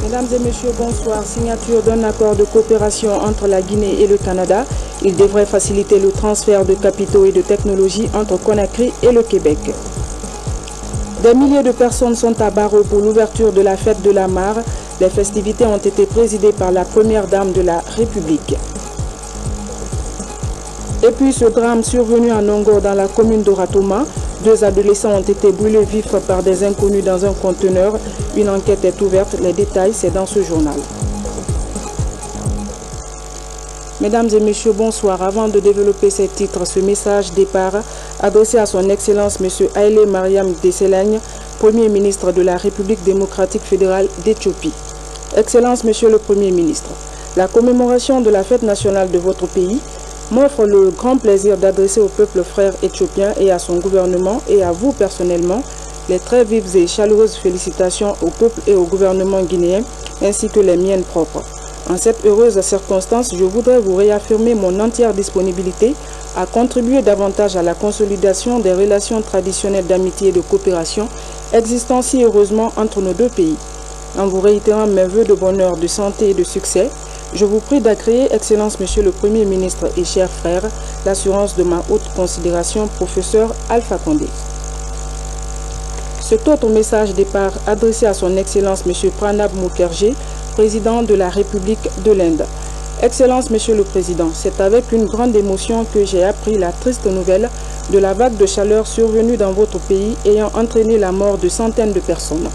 Mesdames et messieurs, bonsoir. Signature d'un accord de coopération entre la Guinée et le Canada. Il devrait faciliter le transfert de capitaux et de technologies entre Conakry et le Québec. Des milliers de personnes sont à Barreau pour l'ouverture de la fête de la Mare. Les festivités ont été présidées par la première dame de la République. Et puis ce drame survenu à Nongo dans la commune d'Oratoma. 2 adolescents ont été brûlés vifs par des inconnus dans un conteneur. Une enquête est ouverte. Les détails, c'est dans ce journal. Mesdames et messieurs, bonsoir. Avant de développer ces titres, ce message départ adressé à son Excellence M. Haile Mariam Desalegn, Premier ministre de la République démocratique fédérale d'Éthiopie. Excellence, Monsieur le Premier ministre, la commémoration de la fête nationale de votre pays m'offre le grand plaisir d'adresser au peuple frère éthiopien et à son gouvernement et à vous personnellement les très vives et chaleureuses félicitations au peuple et au gouvernement guinéen ainsi que les miennes propres. En cette heureuse circonstance, je voudrais vous réaffirmer mon entière disponibilité à contribuer davantage à la consolidation des relations traditionnelles d'amitié et de coopération existant si heureusement entre nos deux pays. En vous réitérant mes vœux de bonheur, de santé et de succès, je vous prie d'agréer, Excellence Monsieur le Premier ministre et chers frères, l'assurance de ma haute considération, professeur Alpha Condé. Cet autre message départ adressé à son Excellence Monsieur Pranab Mukherjee, Président de la République de l'Inde. Excellence Monsieur le Président, c'est avec une grande émotion que j'ai appris la triste nouvelle de la vague de chaleur survenue dans votre pays ayant entraîné la mort de centaines de personnes.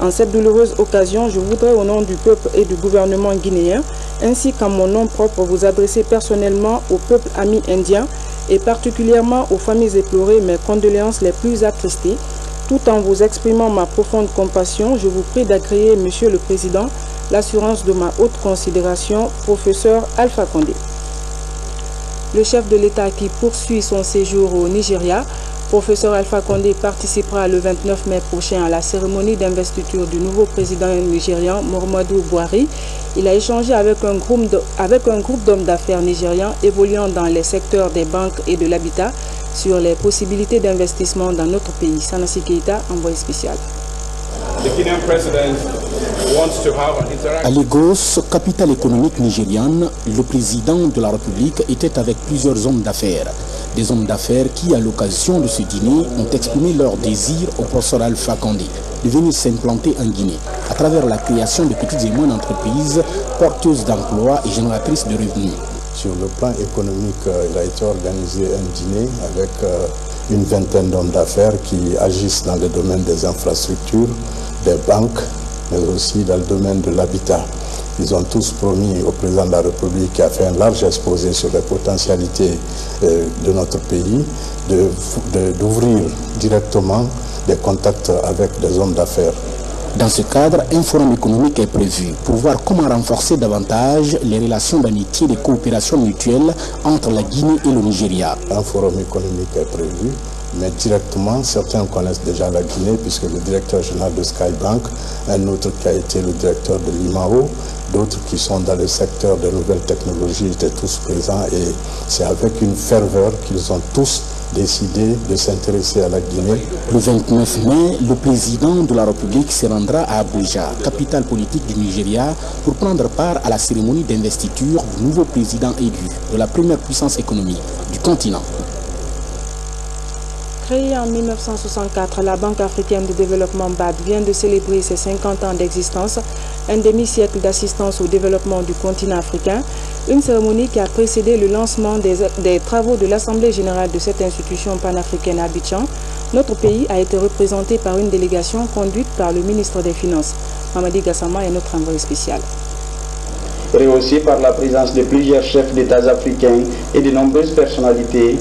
En cette douloureuse occasion, je voudrais au nom du peuple et du gouvernement guinéen, ainsi qu'en mon nom propre, vous adresser personnellement au peuple ami indien et particulièrement aux familles éplorées mes condoléances les plus attristées. Tout en vous exprimant ma profonde compassion, je vous prie d'agréer, Monsieur le Président, l'assurance de ma haute considération, professeur Alpha Condé. Le chef de l'État qui poursuit son séjour au Nigeria, professeur Alpha Condé participera le 29 mai prochain à la cérémonie d'investiture du nouveau président nigérian, Muhammadu Buhari. Il a échangé avec un groupe d'hommes d'affaires nigérians évoluant dans les secteurs des banques et de l'habitat sur les possibilités d'investissement dans notre pays. Sanassi Keita, envoyé spécial. À Lagos, capitale économique nigériane, le président de la République était avec plusieurs hommes d'affaires. Des hommes d'affaires qui, à l'occasion de ce dîner, ont exprimé leur désir au professeur Alpha Condé de venir s'implanter en Guinée à travers la création de petites et moyennes entreprises porteuses d'emplois et génératrices de revenus. Sur le plan économique, il a été organisé un dîner avec une vingtaine d'hommes d'affaires qui agissent dans le domaine des infrastructures, des banques, mais aussi dans le domaine de l'habitat. Ils ont tous promis au président de la République, qui a fait un large exposé sur les potentialités de notre pays, d'ouvrir directement des contacts avec des hommes d'affaires. Dans ce cadre, un forum économique est prévu pour voir comment renforcer davantage les relations d'amitié et de coopération mutuelle entre la Guinée et le Nigeria. Un forum économique est prévu, mais directement, certains connaissent déjà la Guinée, puisque le directeur général de Skybank, un autre qui a été le directeur de l'IMAO, d'autres qui sont dans le secteur des nouvelles technologies étaient tous présents, et c'est avec une ferveur qu'ils ont tous décidé de s'intéresser à la Guinée. Le 29 mai, le président de la République se rendra à Abuja, capitale politique du Nigeria, pour prendre part à la cérémonie d'investiture du nouveau président élu de la première puissance économique du continent. Créée en 1964, la Banque africaine de développement BAD vient de célébrer ses 50 ans d'existence, un demi-siècle d'assistance au développement du continent africain, une cérémonie qui a précédé le lancement des travaux de l'Assemblée générale de cette institution panafricaine à Abidjan. Notre pays a été représenté par une délégation conduite par le ministre des Finances. Mamadi Gassama est notre envoyé spécial. Rehaussé par la présence de plusieurs chefs d'État africains et de nombreuses personnalités,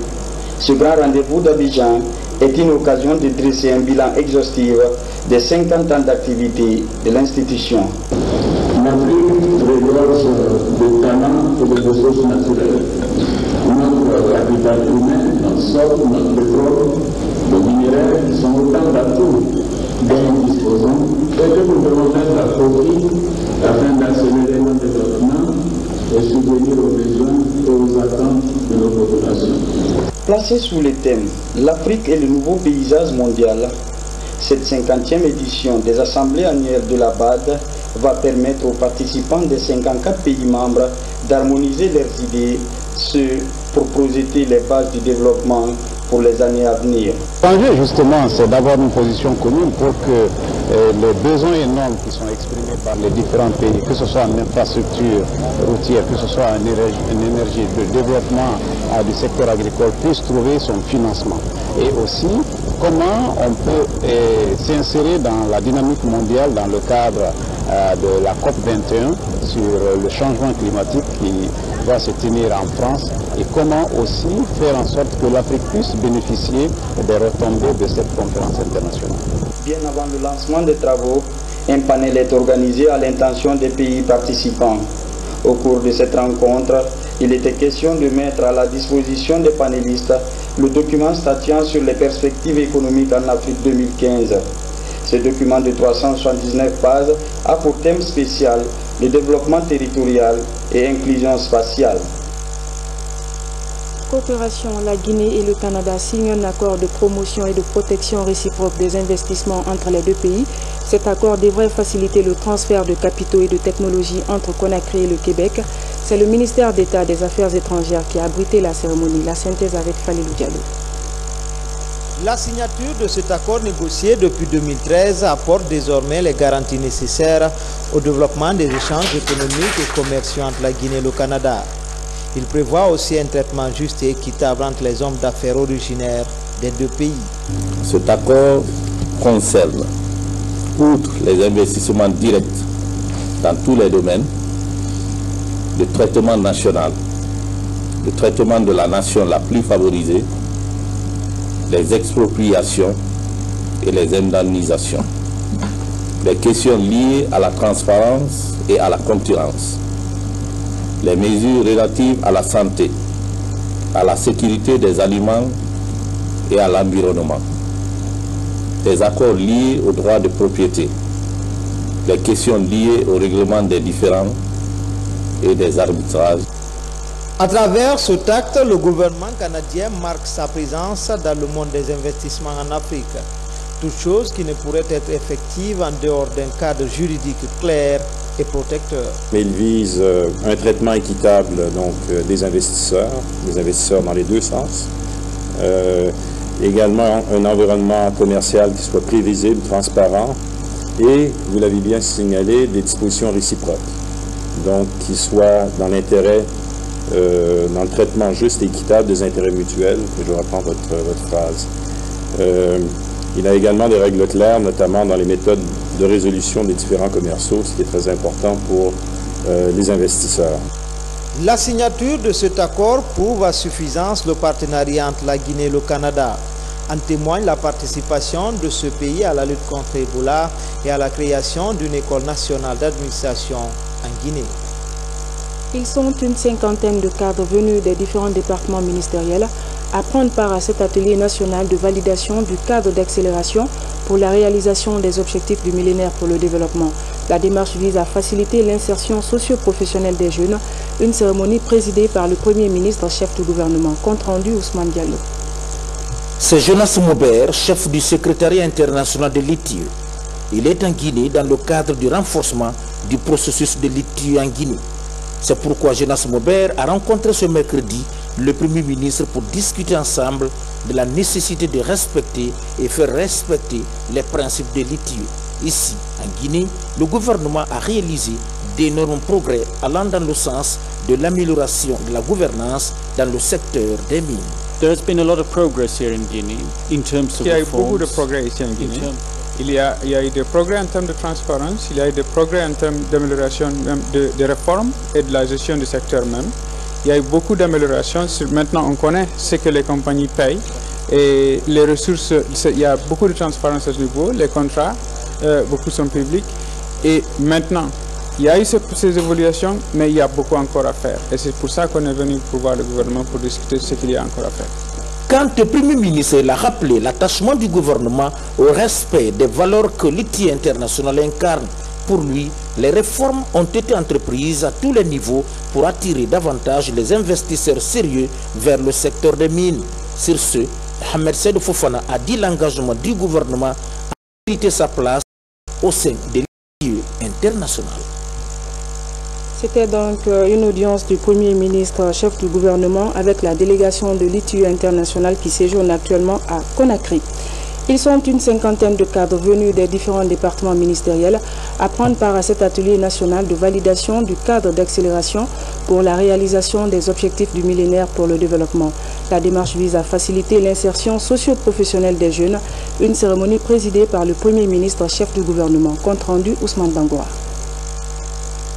ce grand rendez-vous d'Abidjan est une occasion de dresser un bilan exhaustif des 50 ans d'activité de l'institution. L'Afrique regorge de talents et de ressources naturelles. Notre capital humain, notre sol, notre pétrole, nos minéraux sont autant d'atouts dont nous disposons et que nous devons mettre à profit afin d'accélérer notre développement et subvenir aux besoins et aux attentes de nos populations. Placé sous le thème « L'Afrique et le nouveau paysage mondial », cette 50e édition des assemblées annuelles de la BAD va permettre aux participants des 54 pays membres d'harmoniser leurs idées, pour projeter les bases du développement pour les années à venir. L'enjeu justement, c'est d'avoir une position commune pour que les besoins énormes qui sont exprimés par les différents pays, que ce soit en infrastructure routière, que ce soit en énergie, de développement du secteur agricole, puissent trouver son financement. Et aussi, comment on peut s'insérer dans la dynamique mondiale dans le cadre de la COP21 sur le changement climatique qui va se tenir en France, et comment aussi faire en sorte que l'Afrique puisse bénéficier des retombées de cette conférence internationale. Bien avant le lancement des travaux, un panel est organisé à l'intention des pays participants. Au cours de cette rencontre, il était question de mettre à la disposition des panélistes le document statuant sur les perspectives économiques en Afrique 2015. Ce document de 379 pages a pour thème spécial le développement territorial et inclusion spatiale. Coopération, la Guinée et le Canada signent un accord de promotion et de protection réciproque des investissements entre les deux pays. Cet accord devrait faciliter le transfert de capitaux et de technologies entre Conakry et le Québec. C'est le ministère d'État des Affaires étrangères qui a abrité la cérémonie. La synthèse avec Falilou Diallo. La signature de cet accord négocié depuis 2013 apporte désormais les garanties nécessaires au développement des échanges économiques et commerciaux entre la Guinée et le Canada. Il prévoit aussi un traitement juste et équitable entre les hommes d'affaires originaires des deux pays. Cet accord concerne, outre les investissements directs dans tous les domaines, le traitement national, le traitement de la nation la plus favorisée, les expropriations et les indemnisations, les questions liées à la transparence et à la concurrence, les mesures relatives à la santé, à la sécurité des aliments et à l'environnement, les accords liés aux droits de propriété, les questions liées au règlement des différends et des arbitrages. À travers ce acte, le gouvernement canadien marque sa présence dans le monde des investissements en Afrique. Toute chose qui ne pourrait être effective en dehors d'un cadre juridique clair et protecteur. Mais il vise un traitement équitable donc, des investisseurs dans les deux sens. Également un environnement commercial qui soit prévisible, transparent et, vous l'avez bien signalé, des dispositions réciproques. Donc qui soient dans l'intérêt, dans le traitement juste et équitable des intérêts mutuels. Je reprends votre phrase. Il y a également des règles claires, notamment dans les méthodes de résolution des différends commerciaux, ce qui est très important pour les investisseurs. La signature de cet accord prouve à suffisance le partenariat entre la Guinée et le Canada. En témoigne la participation de ce pays à la lutte contre Ebola et à la création d'une école nationale d'administration en Guinée. Ils sont une cinquantaine de cadres venus des différents départements ministériels à prendre part à cet atelier national de validation du cadre d'accélération pour la réalisation des objectifs du millénaire pour le développement. La démarche vise à faciliter l'insertion socio-professionnelle des jeunes, une cérémonie présidée par le Premier ministre, chef du gouvernement. Compte rendu Ousmane Diallo. C'est Jonas Moubert, chef du secrétariat international de l'ITIE. Il est en Guinée dans le cadre du renforcement du processus de l'ITIE en Guinée. C'est pourquoi Jonas Moubert a rencontré ce mercredi le Premier ministre pour discuter ensemble de la nécessité de respecter et faire respecter les principes de l'ITIE. Ici, en Guinée, le gouvernement a réalisé d'énormes progrès allant dans le sens de l'amélioration de la gouvernance dans le secteur des mines. There's been a lot of progress here in Guinée in terms of Il y a eu beaucoup de progrès ici en Guinée. Il y a eu des progrès en termes de transparence, il y a eu des progrès en termes d'amélioration de réformes et de la gestion du secteur même. Il y a eu beaucoup d'améliorations. Maintenant, on connaît ce que les compagnies payent et les ressources. Il y a beaucoup de transparence à ce niveau. Les contrats, beaucoup sont publics. Et maintenant, il y a eu ces évolutions, mais il y a beaucoup encore à faire. Et c'est pour ça qu'on est venu pour voir le gouvernement pour discuter de ce qu'il y a encore à faire. Quand le Premier ministre l'a rappelé l'attachement du gouvernement au respect des valeurs que l'ITIE international incarne, pour lui, les réformes ont été entreprises à tous les niveaux pour attirer davantage les investisseurs sérieux vers le secteur des mines. Sur ce, Ahmed Seydou Fofana a dit l'engagement du gouvernement à mériter sa place au sein de internationale. C'était donc une audience du Premier ministre, chef du gouvernement, avec la délégation de l'ITU international qui séjourne actuellement à Conakry. Ils sont une cinquantaine de cadres venus des différents départements ministériels à prendre part à cet atelier national de validation du cadre d'accélération pour la réalisation des objectifs du millénaire pour le développement. La démarche vise à faciliter l'insertion socio-professionnelle des jeunes, une cérémonie présidée par le Premier ministre, chef du gouvernement. Compte rendu Ousmane Bangoua.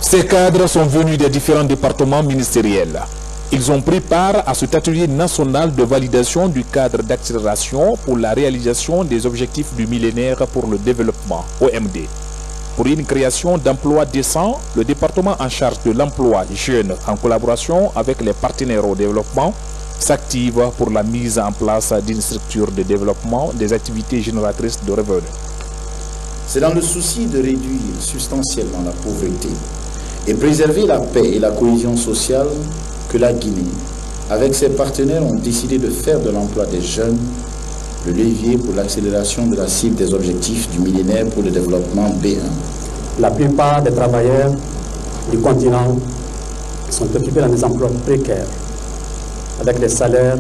Ces cadres sont venus des différents départements ministériels. Ils ont pris part à cet atelier national de validation du cadre d'accélération pour la réalisation des objectifs du millénaire pour le développement, OMD. Pour une création d'emplois décents, le département en charge de l'emploi jeune, en collaboration avec les partenaires au développement, s'active pour la mise en place d'une structure de développement des activités génératrices de revenus. C'est dans le souci de réduire substantiellement la pauvreté et préserver la paix et la cohésion sociale que la Guinée, avec ses partenaires, ont décidé de faire de l'emploi des jeunes le levier pour l'accélération de la cible des objectifs du millénaire pour le développement B1. La plupart des travailleurs du continent sont occupés dans des emplois précaires, avec des salaires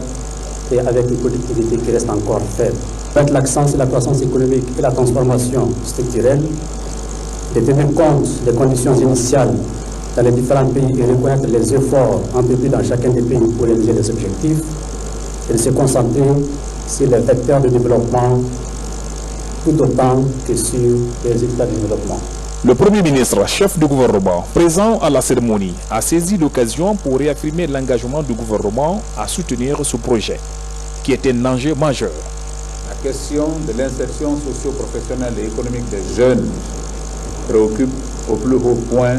et avec une productivité qui reste encore faible. Avec l'accent sur la croissance économique et la transformation structurelle, de tenir compte des conditions initiales dans les différents pays et reconnaître les efforts entrepris dans chacun des pays pour réaliser les objectifs et de se concentrer sur les vecteurs de développement tout autant que sur les résultats du développement. Le Premier ministre, chef du gouvernement, présent à la cérémonie, a saisi l'occasion pour réaffirmer l'engagement du gouvernement à soutenir ce projet, qui est un enjeu majeur. La question de l'insertion socio-professionnelle et économique des jeunes préoccupe au plus haut point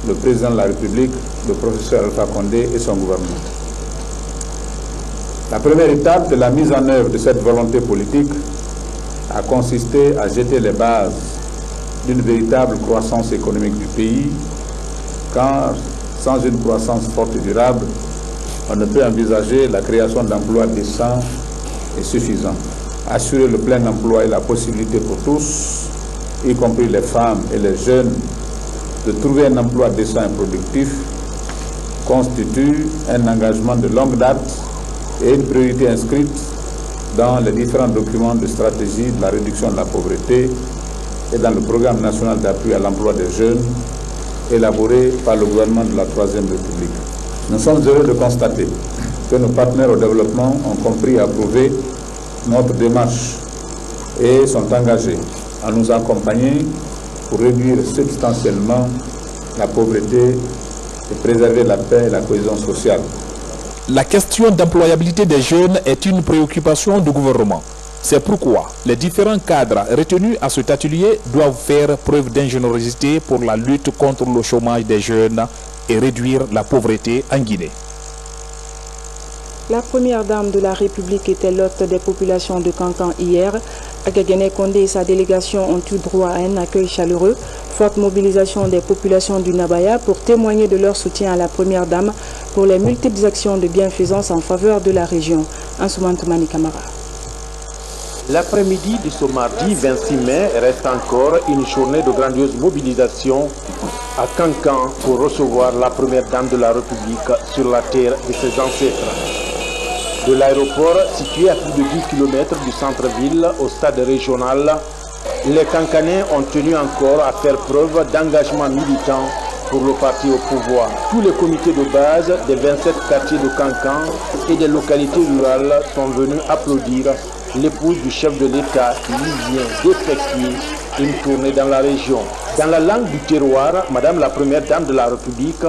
le président de la République, le professeur Alpha Condé et son gouvernement. La première étape de la mise en œuvre de cette volonté politique a consisté à jeter les bases d'une véritable croissance économique du pays, car sans une croissance forte et durable, on ne peut envisager la création d'emplois décents et suffisants. Assurer le plein emploi et la possibilité pour tous, y compris les femmes et les jeunes, de trouver un emploi décent et productif, constitue un engagement de longue date et une priorité inscrite dans les différents documents de stratégie de la réduction de la pauvreté et dans le programme national d'appui à l'emploi des jeunes élaboré par le gouvernement de la Troisième République. Nous sommes heureux de constater que nos partenaires au développement ont compris et approuvé notre démarche et sont engagés à nous accompagner pour réduire substantiellement la pauvreté et préserver la paix et la cohésion sociale. La question d'employabilité des jeunes est une préoccupation du gouvernement. C'est pourquoi les différents cadres retenus à cet atelier doivent faire preuve d'ingéniosité pour la lutte contre le chômage des jeunes et réduire la pauvreté en Guinée. La première dame de la République était l'hôte des populations de Kankan hier. Agagene Condé et sa délégation ont eu droit à un accueil chaleureux. Forte mobilisation des populations du Nabaya pour témoigner de leur soutien à la première dame pour les multiples actions de bienfaisance en faveur de la région. Ansouman Toumani Kamara. L'après-midi de ce mardi 26 mai reste encore une journée de grandiose mobilisation à Kankan pour recevoir la première dame de la République sur la terre de ses ancêtres. De l'aéroport situé à plus de 10 km du centre-ville au stade régional, les Kankanais ont tenu encore à faire preuve d'engagement militant pour le parti au pouvoir. Tous les comités de base des 27 quartiers de Kankan et des localités rurales sont venus applaudir l'épouse du chef de l'État qui vient d'effectuer une tournée dans la région. Dans la langue du terroir, Madame la Première Dame de la République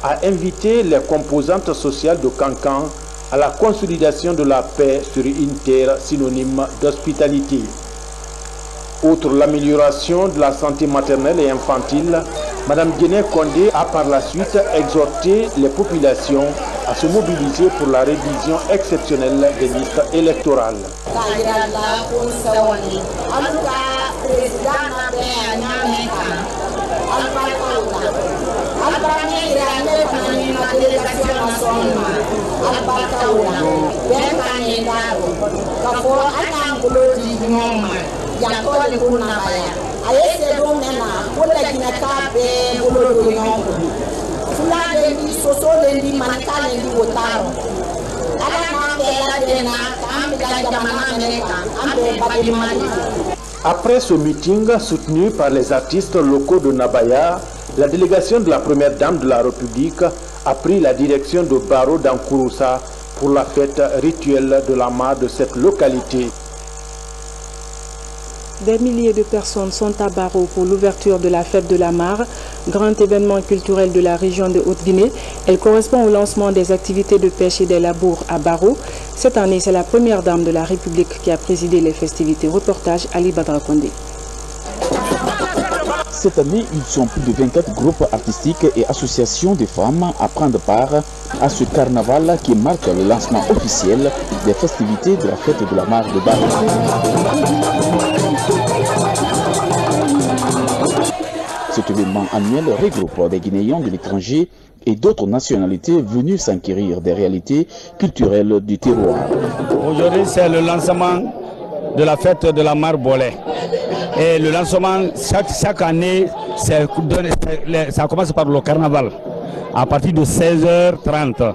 a invité les composantes sociales de Kankan à la consolidation de la paix sur une terre synonyme d'hospitalité. Outre l'amélioration de la santé maternelle et infantile, Mme Guinée Condé a par la suite exhorté les populations à se mobiliser pour la révision exceptionnelle des listes électorales. Après ce meeting soutenu par les artistes locaux de Nabaya, la délégation de la première dame de la République a pris la direction de Baro d'Ankouroussa pour la fête rituelle de la mare de cette localité. Des milliers de personnes sont à Baro pour l'ouverture de la fête de la mare, grand événement culturel de la région de Haute-Guinée. Elle correspond au lancement des activités de pêche et des labours à Baro. Cette année, c'est la première dame de la République qui a présidé les festivités. Reportage Ali Badra Kondé. Cette année, ils sont plus de 24 groupes artistiques et associations de femmes à prendre part à ce carnaval qui marque le lancement officiel des festivités de la fête de la mare de Baro. Cet événement annuel regroupe des Guinéens de l'étranger et d'autres nationalités venues s'enquérir des réalités culturelles du terroir. Aujourd'hui, c'est le lancement de la fête de la mare Bolé. Et le lancement, chaque année, ça commence par le carnaval, à partir de 16h30.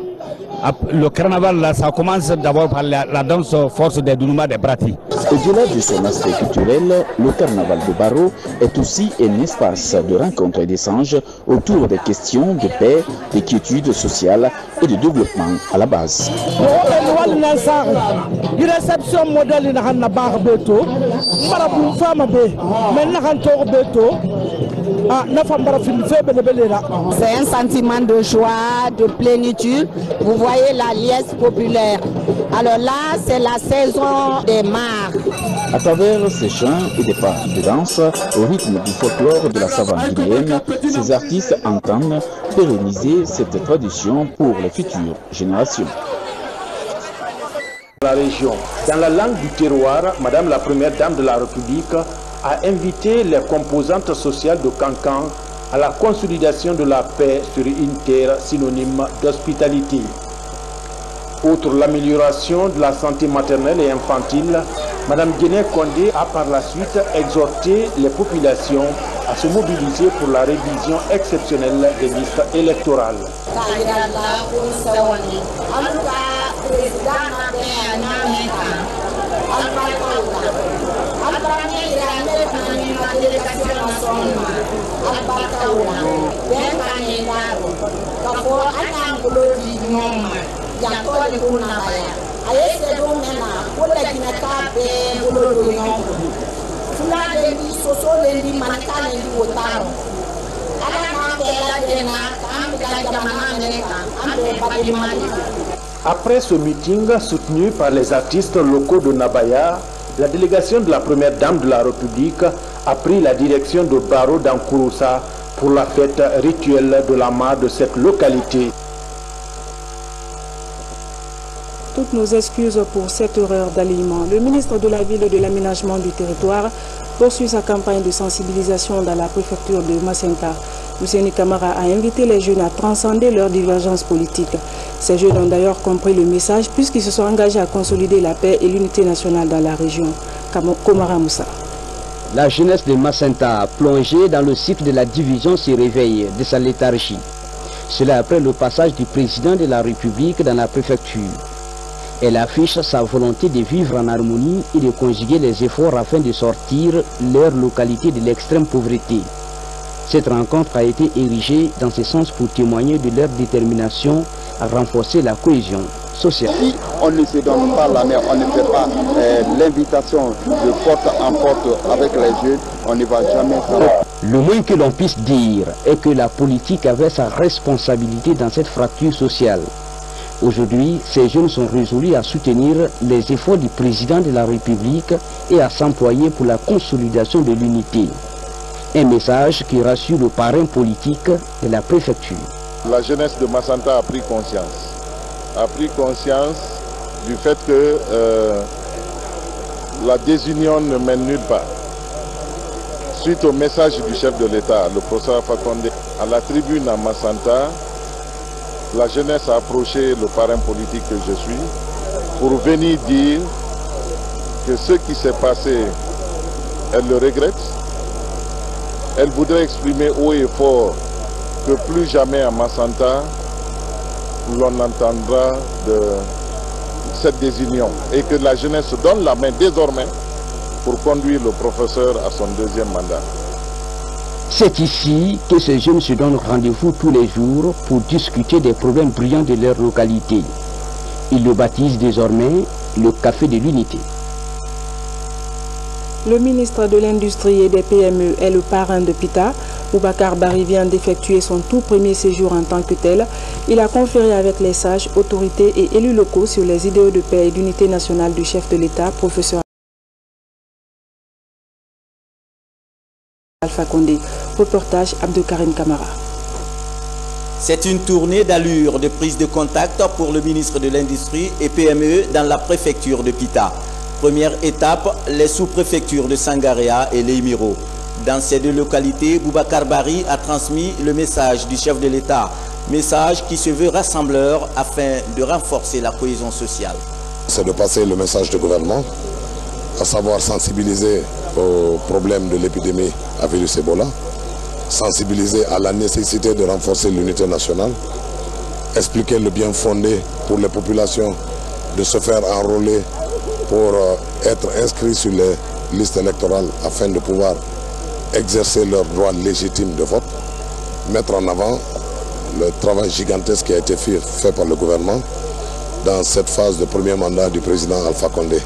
Le carnaval, là, ça commence d'abord par la danse force des Dounouma des Brati. Au-delà de son aspect culturel, le carnaval de Baro est aussi un espace de rencontres et d'échanges autour des questions de paix, de quiétude sociale et de développement à la base. C'est un sentiment de joie, de plénitude. Vous voyez la liesse populaire. Alors là, c'est la saison des mares. À travers ces chants et des pas de danse, au rythme du folklore de la savane guinéenne, ces artistes entendent pérenniser cette tradition pour les futures générations. La région. Dans la langue du terroir, Madame la Première Dame de la République a invité les composantes sociales de Cancan à la consolidation de la paix sur une terre synonyme d'hospitalité. Outre l'amélioration de la santé maternelle et infantile, Mme Guéné Kondé a par la suite exhorté les populations à se mobiliser pour la révision exceptionnelle des listes électorales. Après ce meeting soutenu par les artistes locaux de Nabaya, la délégation de la Première Dame de la République a pris la direction de Baro d'Ankouroussa pour la fête rituelle de la mare de cette localité. Toutes nos excuses pour cette erreur d'alignement. Le ministre de la Ville et de l'Aménagement du Territoire poursuit sa campagne de sensibilisation dans la préfecture de Macenta. Ousseini Kamara a invité les jeunes à transcender leurs divergences politiques. Ces jeunes ont d'ailleurs compris le message puisqu'ils se sont engagés à consolider la paix et l'unité nationale dans la région. Komara Moussa. La jeunesse de Macenta, plongée dans le cycle de la division, se réveille de sa léthargie. Cela après le passage du président de la République dans la préfecture. Elle affiche sa volonté de vivre en harmonie et de conjuguer les efforts afin de sortir leur localité de l'extrême pauvreté. Cette rencontre a été érigée dans ce sens pour témoigner de leur détermination à renforcer la cohésion sociale. Si on ne se donne pas la main, on ne fait pas l'invitation de porte en porte avec les jeunes, on ne va jamais savoir. Le moins que l'on puisse dire est que la politique avait sa responsabilité dans cette fracture sociale. Aujourd'hui, ces jeunes sont résolus à soutenir les efforts du président de la République et à s'employer pour la consolidation de l'unité. Un message qui rassure le parrain politique de la préfecture. La jeunesse de Macenta a pris conscience du fait que la désunion ne mène nulle part. Suite au message du chef de l'État, le professeur Alpha Condé, à la tribune à Macenta, la jeunesse a approché le parrain politique que je suis pour venir dire que ce qui s'est passé, elle le regrette, elle voudrait exprimer haut et fort que plus jamais à Massanta, l'on entendra de cette désunion et que la jeunesse se donne la main désormais pour conduire le professeur à son deuxième mandat. C'est ici que ces jeunes se donnent rendez-vous tous les jours pour discuter des problèmes brillants de leur localité. Ils le baptisent désormais le Café de l'Unité. Le ministre de l'Industrie et des PME est le parrain de Pita. Boubacar Bari vient d'effectuer son tout premier séjour en tant que tel. Il a conféré avec les sages, autorités et élus locaux sur les idéaux de paix et d'unité nationale du chef de l'État, professeur Alpha Condé. Reportage Abdelkarim Kamara. C'est une tournée d'allure de prise de contact pour le ministre de l'Industrie et PME dans la préfecture de Pita. Première étape, les sous-préfectures de Sangaréa et Leimiro. Dans ces deux localités, Boubacar Bari a transmis le message du chef de l'État, message qui se veut rassembleur afin de renforcer la cohésion sociale. C'est de passer le message du gouvernement, à savoir sensibiliser au problème de l'épidémie à virus Ebola, sensibiliser à la nécessité de renforcer l'unité nationale, expliquer le bien fondé pour les populations de se faire enrôler pour être inscrits sur les listes électorales afin de pouvoir exercer leur droit légitime de vote, mettre en avant le travail gigantesque qui a été fait par le gouvernement dans cette phase de premier mandat du président Alpha Condé.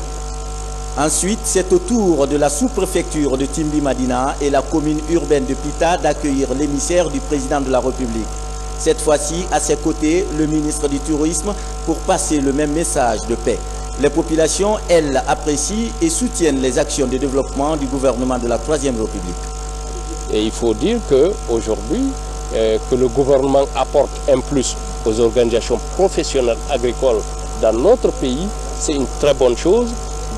Ensuite, c'est au tour de la sous-préfecture de Timbi Madina et la commune urbaine de Pita d'accueillir l'émissaire du président de la République. Cette fois-ci, à ses côtés, le ministre du Tourisme pour passer le même message de paix. Les populations, elles, apprécient et soutiennent les actions de développement du gouvernement de la Troisième République. Et il faut dire qu'aujourd'hui, que le gouvernement apporte un plus aux organisations professionnelles agricoles dans notre pays, c'est une très bonne chose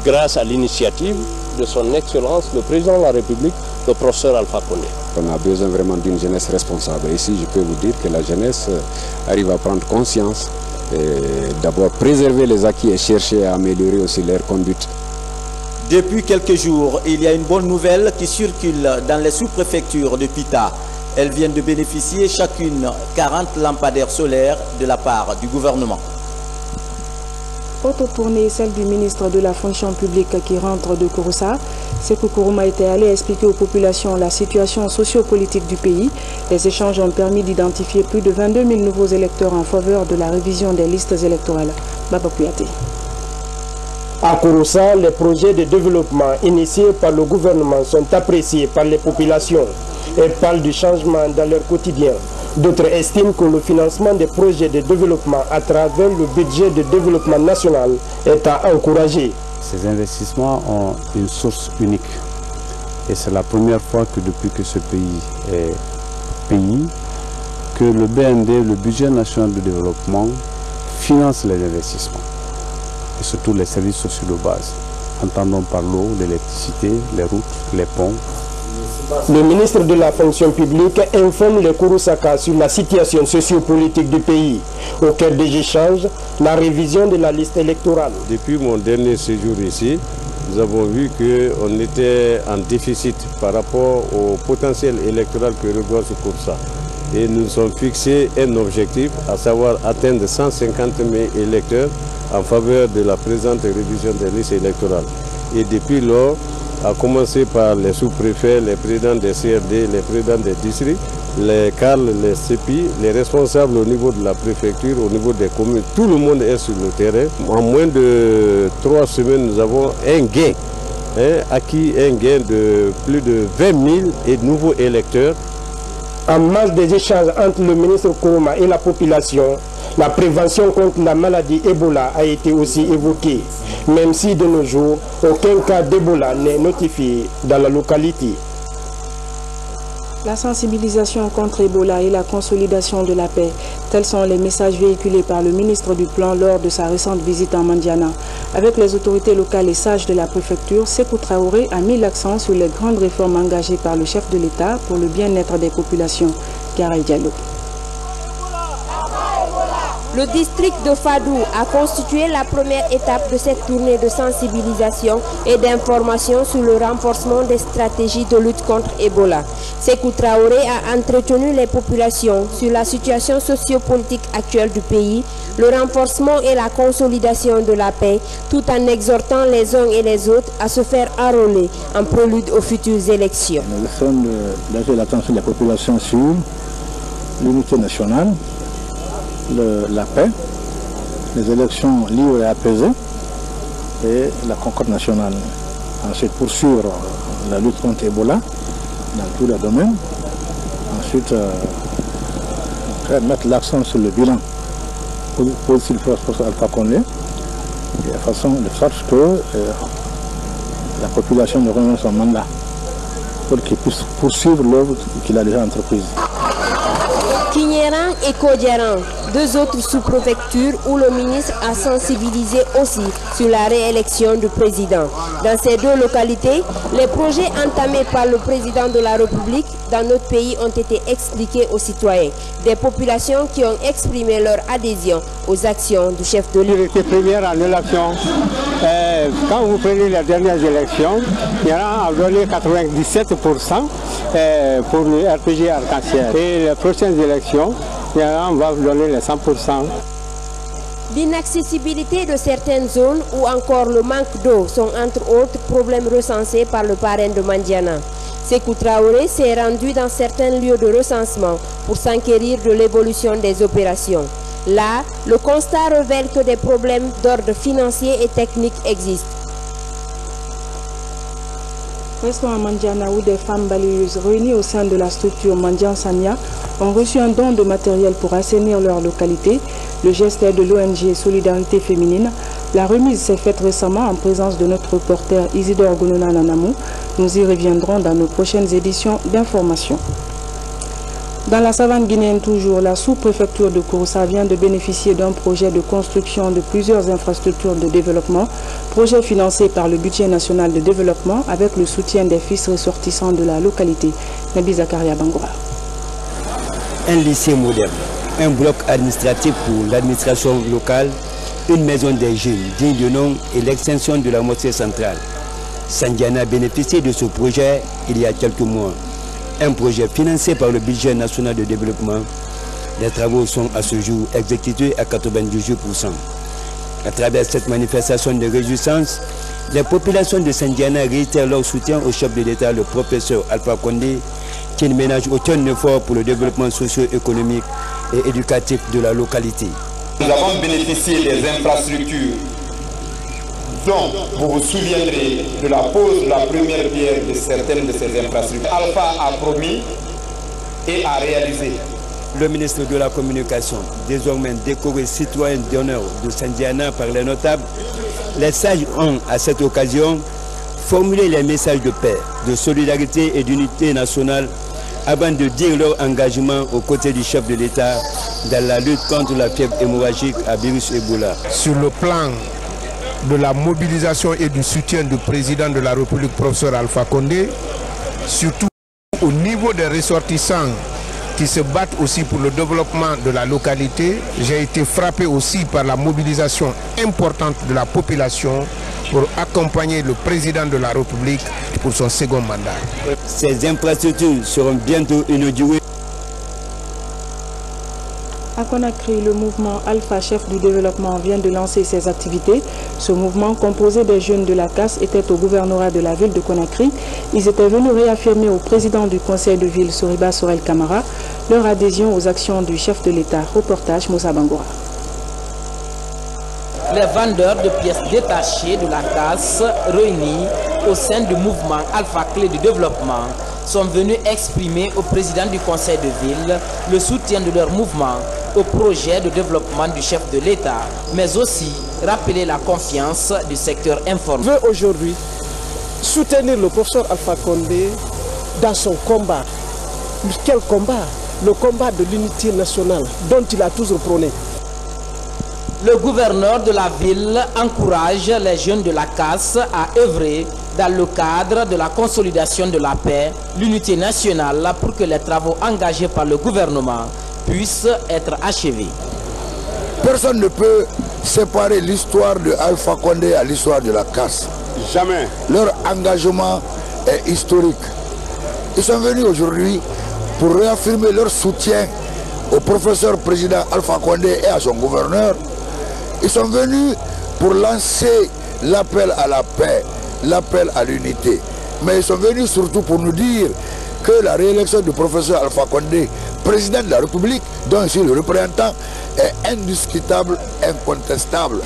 grâce à l'initiative de son Excellence, le président de la République, le professeur Alpha Condé. On a besoin vraiment d'une jeunesse responsable. Ici, je peux vous dire que la jeunesse arrive à prendre conscience et d'abord préserver les acquis et chercher à améliorer aussi leur conduite. Depuis quelques jours, il y a une bonne nouvelle qui circule dans les sous-préfectures de Pita. Elles viennent de bénéficier chacune 40 lampadaires solaires de la part du gouvernement. Autre tournée, celle du ministre de la fonction publique qui rentre de Kouroussa. Sékou Kourouma était allé expliquer aux populations la situation sociopolitique du pays. Les échanges ont permis d'identifier plus de 22 000 nouveaux électeurs en faveur de la révision des listes électorales. Baba Kouyaté. À Kouroussa, les projets de développement initiés par le gouvernement sont appréciés par les populations et parlent du changement dans leur quotidien. D'autres estiment que le financement des projets de développement à travers le budget de développement national est à encourager. Ces investissements ont une source unique. Et c'est la première fois que depuis que ce pays est pays, que le BND, le budget national de développement, finance les investissements. Et surtout les services sociaux de base. Entendons par l'eau, l'électricité, les routes, les ponts. Le ministre de la fonction publique informe les Kouroussaka sur la situation sociopolitique du pays. Au cœur des échanges, la révision de la liste électorale. Depuis mon dernier séjour ici, nous avons vu qu'on était en déficit par rapport au potentiel électoral que regorge Kouroussa. Et nous nous sommes fixés un objectif, à savoir atteindre 150 000 électeurs en faveur de la présente révision des listes électorales. Et depuis lors, à commencer par les sous-préfets, les présidents des CRD, les présidents des districts, les CAL, les CEPI, les responsables au niveau de la préfecture, au niveau des communes, tout le monde est sur le terrain. En moins de 3 semaines, nous avons un gain, acquis un gain de plus de 20 000 et nouveaux électeurs. En marge des échanges entre le ministre Kourouma et la population, la prévention contre la maladie Ebola a été aussi évoquée, même si de nos jours, aucun cas d'Ebola n'est notifié dans la localité. La sensibilisation contre Ebola et la consolidation de la paix, tels sont les messages véhiculés par le ministre du Plan lors de sa récente visite en Mandiana. Avec les autorités locales et sages de la préfecture, Sékou Traoré a mis l'accent sur les grandes réformes engagées par le chef de l'État pour le bien-être des populations. Garay Diallo. Le district de Fadou a constitué la première étape de cette tournée de sensibilisation et d'information sur le renforcement des stratégies de lutte contre Ebola. Sékou Traoré a entretenu les populations sur la situation sociopolitique actuelle du pays, le renforcement et la consolidation de la paix, tout en exhortant les uns et les autres à se faire enrôler en prélude aux futures élections. Nous essayons d'attirer l'attention de la population sur l'unité nationale, la paix, les élections libres et apaisées et la concorde nationale. Ensuite, poursuivre la lutte contre Ebola dans tous les domaines. Ensuite, mettre l'accent sur le bilan positif pour Alpha Condé, de façon de sorte que la population ne renouvelle son mandat pour qu'il puisse poursuivre l'œuvre qu'il a déjà entreprise. Kinyerang et Kodjerang, deux autres sous-préfectures où le ministre a sensibilisé aussi sur la réélection du président. Dans ces deux localités, les projets entamés par le président de la République dans notre pays ont été expliqués aux citoyens. Des populations qui ont exprimé leur adhésion aux actions du chef de l'État. Priorité première en élection. Quand vous prenez les dernières élections, Kinyerang a donné 97% pour le RPG Arc-en-Ciel. Et les prochaines élections, on va vous donner les 100%. L'inaccessibilité de certaines zones ou encore le manque d'eau sont entre autres problèmes recensés par le parrain de Mandiana. Sékou Traoré s'est rendu dans certains lieux de recensement pour s'enquérir de l'évolution des opérations. Là, le constat révèle que des problèmes d'ordre financier et technique existent. Restons à Mandiana où des femmes balayeuses réunies au sein de la structure Mandian Sanya ont reçu un don de matériel pour assainir leur localité. Le geste est de l'ONG Solidarité Féminine. La remise s'est faite récemment en présence de notre reporter Isidore Gonona Nanamou. Nous y reviendrons dans nos prochaines éditions d'information. Dans la savane guinéenne toujours, la sous-préfecture de Kouroussa vient de bénéficier d'un projet de construction de plusieurs infrastructures de développement, projet financé par le budget national de développement avec le soutien des fils ressortissants de la localité. Nabi Zakaria Bangoura. Un lycée moderne, un bloc administratif pour l'administration locale, une maison des jeunes digne de nom et l'extension de la mosquée centrale. Sandiana a bénéficié de ce projet il y a quelques mois. Un projet financé par le budget national de développement. Les travaux sont à ce jour exécutés à 98%. À travers cette manifestation de réjouissance, les populations de Sandiana réitèrent leur soutien au chef de l'État, le professeur Alpha Condé, qui ne ménage aucun effort pour le développement socio-économique et éducatif de la localité. Nous avons bénéficié des infrastructures dont vous vous souviendrez de la pose de la première pierre de certaines de ces infrastructures. Alpha a promis et a réalisé. Le ministre de la Communication, désormais décoré citoyen d'honneur de Sandiana par les notables, les sages ont à cette occasion formulé les messages de paix, de solidarité et d'unité nationale avant de dire leur engagement aux côtés du chef de l'État dans la lutte contre la fièvre hémorragique à virus Ebola. Sur le plan de la mobilisation et du soutien du président de la République, professeur Alpha Condé, surtout au niveau des ressortissants qui se battent aussi pour le développement de la localité, j'ai été frappé aussi par la mobilisation importante de la population pour accompagner le président de la République pour son second mandat. Ces infrastructures seront bientôt inaugurées. À Conakry, le mouvement Alpha, chef du développement, vient de lancer ses activités. Ce mouvement, composé des jeunes de la CAS, était au gouvernorat de la ville de Conakry. Ils étaient venus réaffirmer au président du conseil de ville, Soriba Sorel Kamara, leur adhésion aux actions du chef de l'État. Reportage Moussa Bangoura. Les vendeurs de pièces détachées de la CAS, réunis au sein du mouvement Alpha Clé du développement, sont venus exprimer au président du conseil de ville le soutien de leur mouvement au projet de développement du chef de l'État, mais aussi rappeler la confiance du secteur informel. Je veux aujourd'hui soutenir le professeur Alpha Condé dans son combat. Quel combat? Le combat de l'unité nationale dont il a toujours prôné. Le gouverneur de la ville encourage les jeunes de la CAS à œuvrer dans le cadre de la consolidation de la paix, l'unité nationale pour que les travaux engagés par le gouvernement puissent être achevés. Personne ne peut séparer l'histoire de Alpha Condé à l'histoire de la CAS. Jamais. Leur engagement est historique. Ils sont venus aujourd'hui pour réaffirmer leur soutien au professeur président Alpha Condé et à son gouverneur. Ils sont venus pour lancer l'appel à la paix, l'appel à l'unité. Mais ils sont venus surtout pour nous dire que la réélection du professeur Alpha Condé, président de la République, dont je suis le représentant, est indiscutable, incontestable.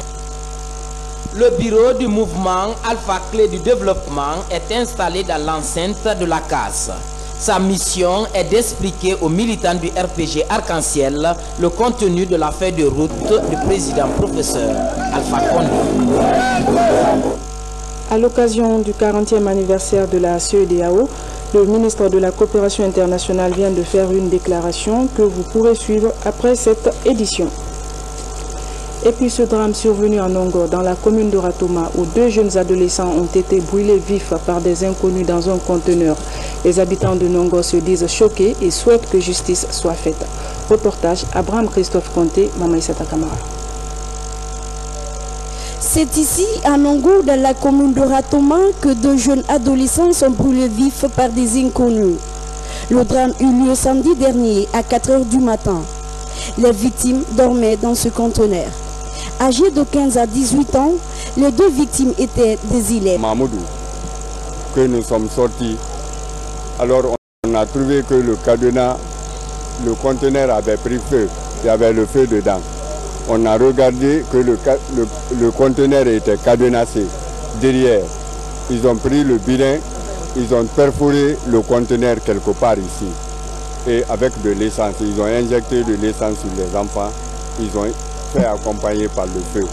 Le bureau du mouvement Alpha Clé du développement est installé dans l'enceinte de la CAS. Sa mission est d'expliquer aux militants du RPG Arc-en-Ciel le contenu de la feuille de route du président professeur Alpha Condé. À l'occasion du 40e anniversaire de la CEDEAO, le ministre de la Coopération internationale vient de faire une déclaration que vous pourrez suivre après cette édition. Et puis ce drame survenu en Nongo, dans la commune de Ratoma, où 2 jeunes adolescents ont été brûlés vifs par des inconnus dans un conteneur. Les habitants de Nongo se disent choqués et souhaitent que justice soit faite. Reportage Abraham Christophe Conté, Mamaïsata Kamara. C'est ici, à Nongo, dans la commune de Ratoma, que 2 jeunes adolescents sont brûlés vifs par des inconnus. Le drame eut lieu samedi dernier à 4 h du matin. Les victimes dormaient dans ce conteneur. Âgés de 15 à 18 ans, les 2 victimes étaient des élèves. Mahmoudou, que nous sommes sortis, alors on a trouvé que le cadenas, le conteneur avait pris feu, il y avait le feu dedans. On a regardé que le conteneur était cadenassé derrière. Ils ont pris le bilan, ils ont perforé le conteneur quelque part ici. Et avec de l'essence, ils ont injecté de l'essence sur les enfants, ils ont fait accompagner par le feu.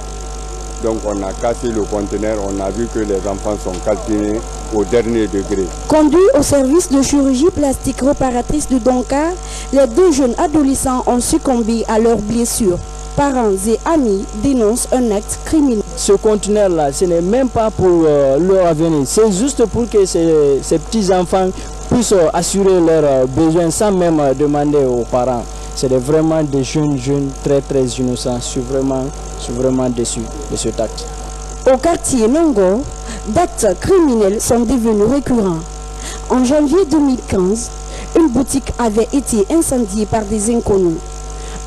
Donc on a cassé le conteneur, on a vu que les enfants sont calcinés au dernier degré. Conduits au service de chirurgie plastique réparatrice de Donka, les 2 jeunes adolescents ont succombé à leurs blessures. Parents et amis dénoncent un acte criminel. Ce conteneur-là, ce n'est même pas pour leur avenir, c'est juste pour que ces petits-enfants puissent assurer leurs besoins sans même demander aux parents. C'est vraiment des jeunes très innocents. Je suis vraiment déçu de cet acte. Au quartier Nongo, d'actes criminels sont devenus récurrents. En janvier 2015, une boutique avait été incendiée par des inconnus.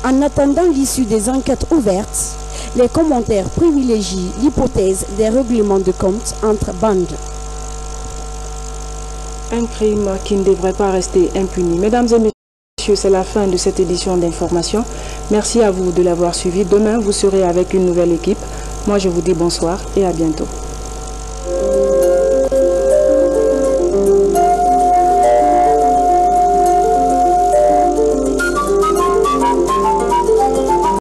En attendant l'issue des enquêtes ouvertes, les commentaires privilégient l'hypothèse des règlements de compte entre bandes. Un crime qui ne devrait pas rester impuni. Mesdames et messieurs, c'est la fin de cette édition d'information. Merci à vous de l'avoir suivi. Demain, vous serez avec une nouvelle équipe. Moi, je vous dis bonsoir et à bientôt.